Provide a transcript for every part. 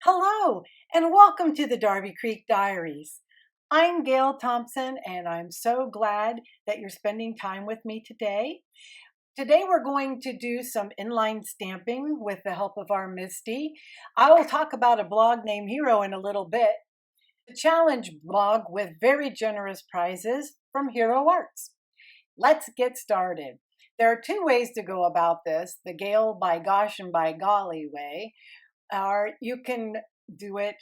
Hello, and welcome to the Darby Creek Diaries. I'm Gail Thompson, and I'm so glad that you're spending time with me today. Today we're going to do some inline stamping with the help of our MISTI. I will talk about a blog named Hero in a little bit. A challenge blog with very generous prizes from Hero Arts. Let's get started. There are two ways to go about this, the Gail by gosh and by golly way. Or you can do it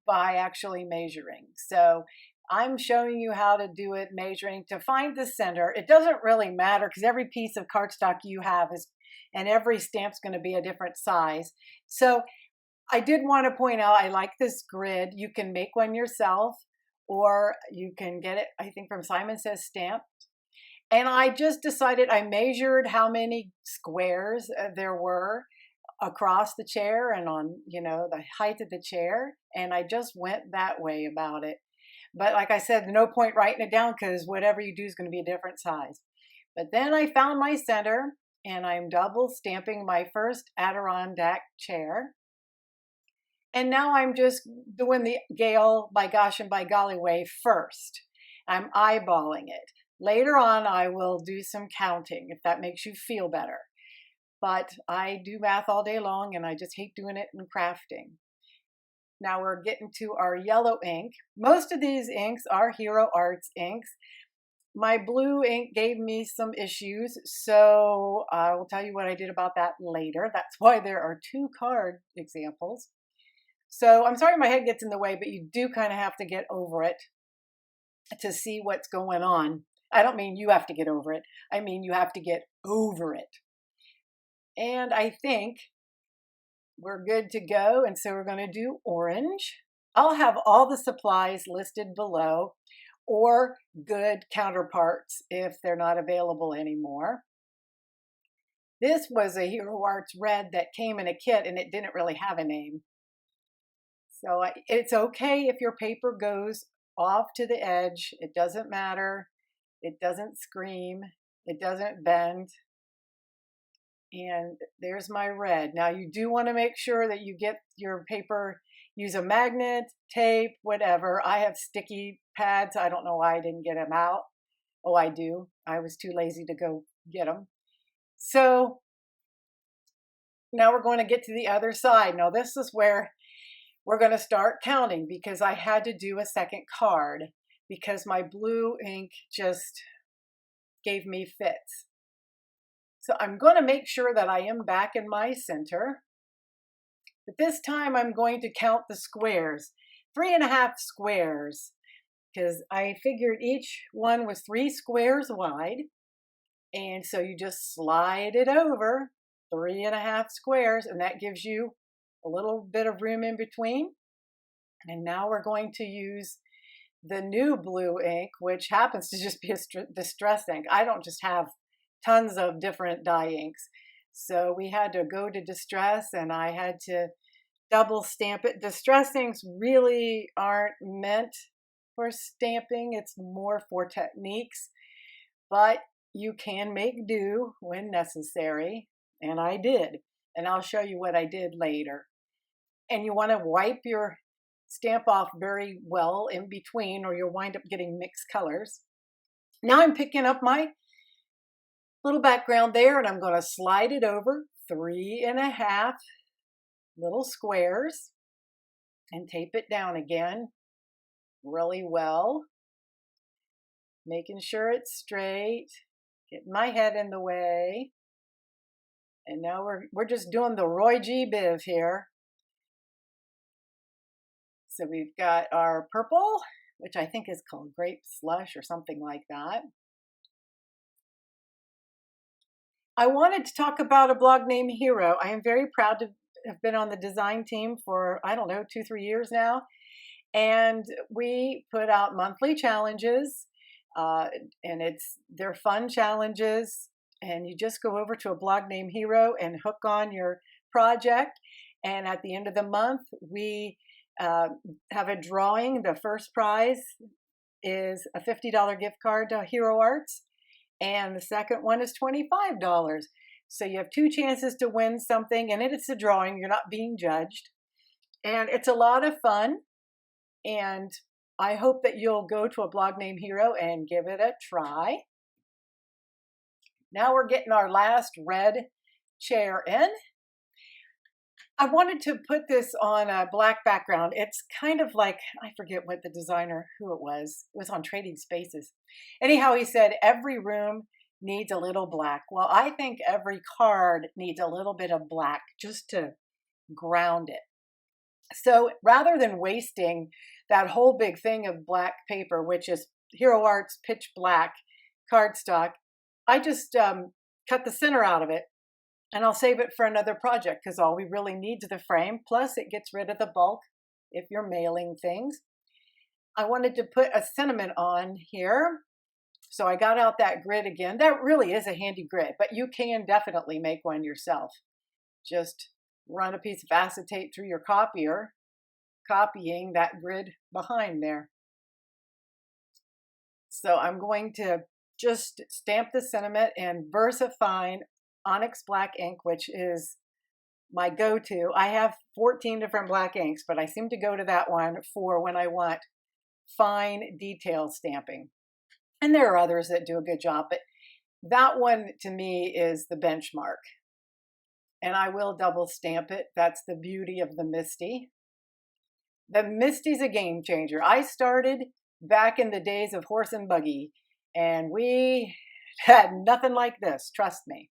by actually measuring. So I'm showing you how to do it measuring to find the center. It doesn't really matter because every piece of cardstock you have is, and every stamp's going to be a different size. So I did want to point out, I like this grid. You can make one yourself, or you can get it, I think, from Simon Says Stamped. And I just decided, I measured how many squares there were across the chair and on, the height of the chair. And I just went that way about it. But like I said, no point writing it down because whatever you do is going to be a different size. But then I found my center and I'm double stamping my first Adirondack chair. And now I'm just doing the Gail by gosh and by golly way first. I'm eyeballing it. Later on, I will do some counting if that makes you feel better. But I do math all day long and I just hate doing it in crafting. Now we're getting to our yellow ink. Most of these inks are Hero Arts inks. My blue ink gave me some issues, so I will tell you what I did about that later. That's why there are two card examples. So I'm sorry my head gets in the way, but you do kind of have to get over it to see what's going on. I don't mean you have to get over it. I mean you have to get over it. And I think we're good to go. And so we're going to do orange. I'll have all the supplies listed below or good counterparts if they're not available anymore. This was a Hero Arts red that came in a kit and it didn't really have a name. So it's okay if your paper goes off to the edge. It doesn't matter. It doesn't scream. It doesn't bend. And there's my red. Now you do want to make sure that you get your paper, use a magnet, tape, whatever. I have sticky pads. I don't know why I didn't get them out. Oh, I do. I was too lazy to go get them. So now we're going to get to the other side. Now this is where we're going to start counting because I had to do a second card because my blue ink just gave me fits. So I'm going to make sure that I am back in my center. But this time I'm going to count the squares, 3.5 squares, because I figured each one was 3 squares wide. And so you just slide it over 3.5 squares, and that gives you a little bit of room in between. And now we're going to use the new blue ink, which happens to just be a distress ink. I don't just have tons of different dye inks. So we had to go to distress and I had to double stamp it. Distress inks really aren't meant for stamping. It's more for techniques, but you can make do when necessary. And I did. And I'll show you what I did later. And you want to wipe your stamp off very well in between or you'll wind up getting mixed colors. Now I'm picking up my little background there and I'm going to slide it over 3.5 little squares and tape it down again really well, making sure it's straight, getting my head in the way. And now we're just doing the Roy G. Biv here. So we've got our purple, which I think is called Grape Slush or something like that. I wanted to talk about a blog named Hero. I am very proud to have been on the design team for, 2-3 years now. And we put out monthly challenges, and they're fun challenges. And you just go over to a blog named Hero and hook on your project. And at the end of the month, we have a drawing. The first prize is a $50 gift card to Hero Arts. And the second one is $25. So you have 2 chances to win something, and it's a drawing. You're not being judged. And it's a lot of fun. And I hope that you'll go to a blog named Hero and give it a try. Now we're getting our last red chair in. I wanted to put this on a black background. It's kind of like, I forget what the designer, who it was. It was on Trading Spaces. Anyhow, he said every room needs a little black. Well, I think every card needs a little bit of black just to ground it. So rather than wasting that whole big thing of black paper, which is Hero Art's pitch black cardstock, I just cut the center out of it. And I'll save it for another project because all we really need is the frame. Plus, it gets rid of the bulk if you're mailing things. I wanted to put a sentiment on here. So I got out that grid again. That really is a handy grid, but you can definitely make one yourself. Just run a piece of acetate through your copier, copying that grid behind there. So I'm going to just stamp the sentiment in Versafine Onyx black ink, which is my go-to. I have 14 different black inks, but I seem to go to that one for when I want fine detail stamping. And there are others that do a good job, but that one to me is the benchmark. And I will double stamp it. That's the beauty of the MISTI. The MISTI's a game changer. I started back in the days of horse and buggy, and we had nothing like this, trust me.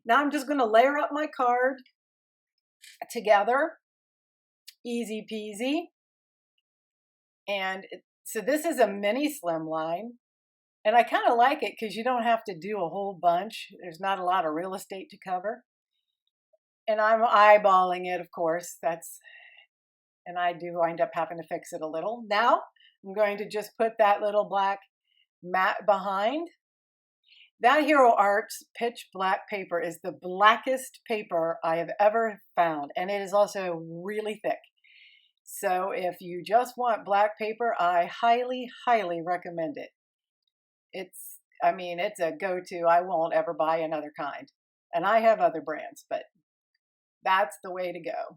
Now I'm just going to layer up my card together, easy peasy. And so this is a mini Slimline, and I kind of like it because you don't have to do a whole bunch. There's not a lot of real estate to cover. And I'm eyeballing it, of course. And I do wind up having to fix it a little. Now I'm going to just put that little black mat behind. That Hero Arts pitch black paper is the blackest paper I have ever found, and it is also really thick. So if you just want black paper, I highly, highly recommend it. It's a go-to. I won't ever buy another kind. And I have other brands, but that's the way to go.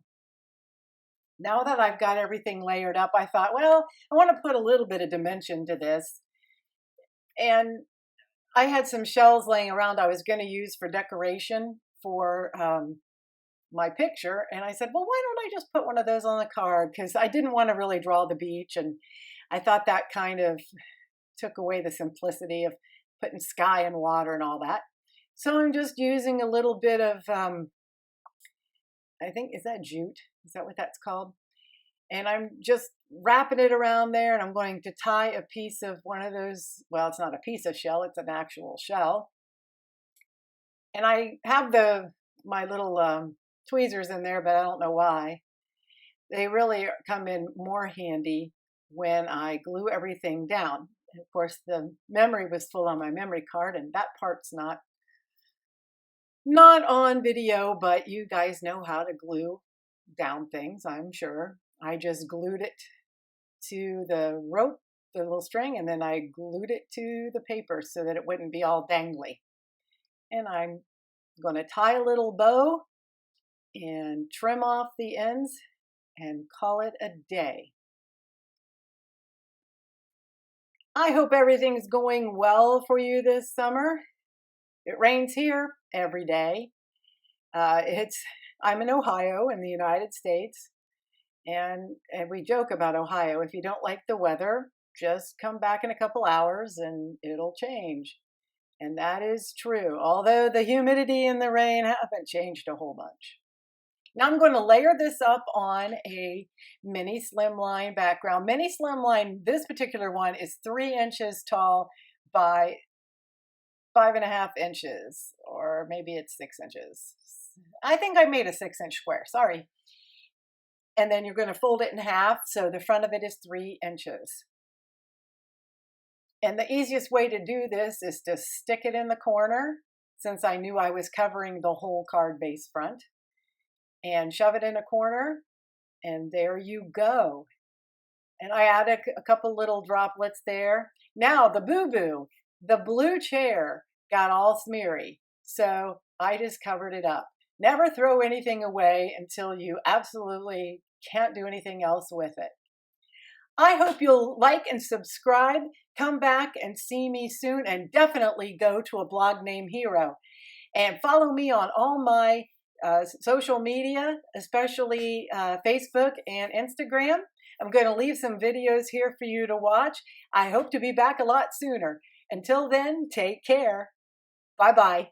Now that I've got everything layered up, I thought, well, I want to put a little bit of dimension to this. And I had some shells laying around I was going to use for decoration for my picture. And I said, well, why don't I just put one of those on the card? Because I didn't want to really draw the beach. And I thought that kind of took away the simplicity of putting sky and water and all that. So I'm just using a little bit of, I think, is that jute? Is that what that's called? And I'm just wrapping it around there, and I'm going to tie a piece of one of those, well, it's not a piece of shell, it's an actual shell. And I have my little tweezers in there, but I don't know why. They really come in more handy when I glue everything down. And of course, the memory was full on my memory card, and that part's not on video, but you guys know how to glue down things, I'm sure. I just glued it to the rope, the little string, and then I glued it to the paper so that it wouldn't be all dangly. And I'm going to tie a little bow and trim off the ends and call it a day. I hope everything's going well for you this summer. It rains here every day. I'm in Ohio in the United States. And we joke about Ohio. If you don't like the weather, just come back in a couple hours and it'll change. And that is true, although the humidity and the rain haven't changed a whole bunch. Now I'm going to layer this up on a mini Slimline background. Mini Slimline, this particular one is 3 inches tall by 5.5 inches, or maybe it's 6 inches. I think I made a 6-inch square, sorry. And then you're going to fold it in half, so the front of it is 3 inches. And the easiest way to do this is to stick it in the corner, since I knew I was covering the whole card base front, and shove it in a corner, and there you go. And I added a couple little droplets there. Now the boo-boo, the blue chair got all smeary, so I just covered it up. Never throw anything away until you absolutely can't do anything else with it. I hope you'll like and subscribe, come back and see me soon, and definitely go to a blog named Hero. And follow me on all my social media, especially Facebook and Instagram. I'm going to leave some videos here for you to watch. I hope to be back a lot sooner. Until then, take care. Bye-bye.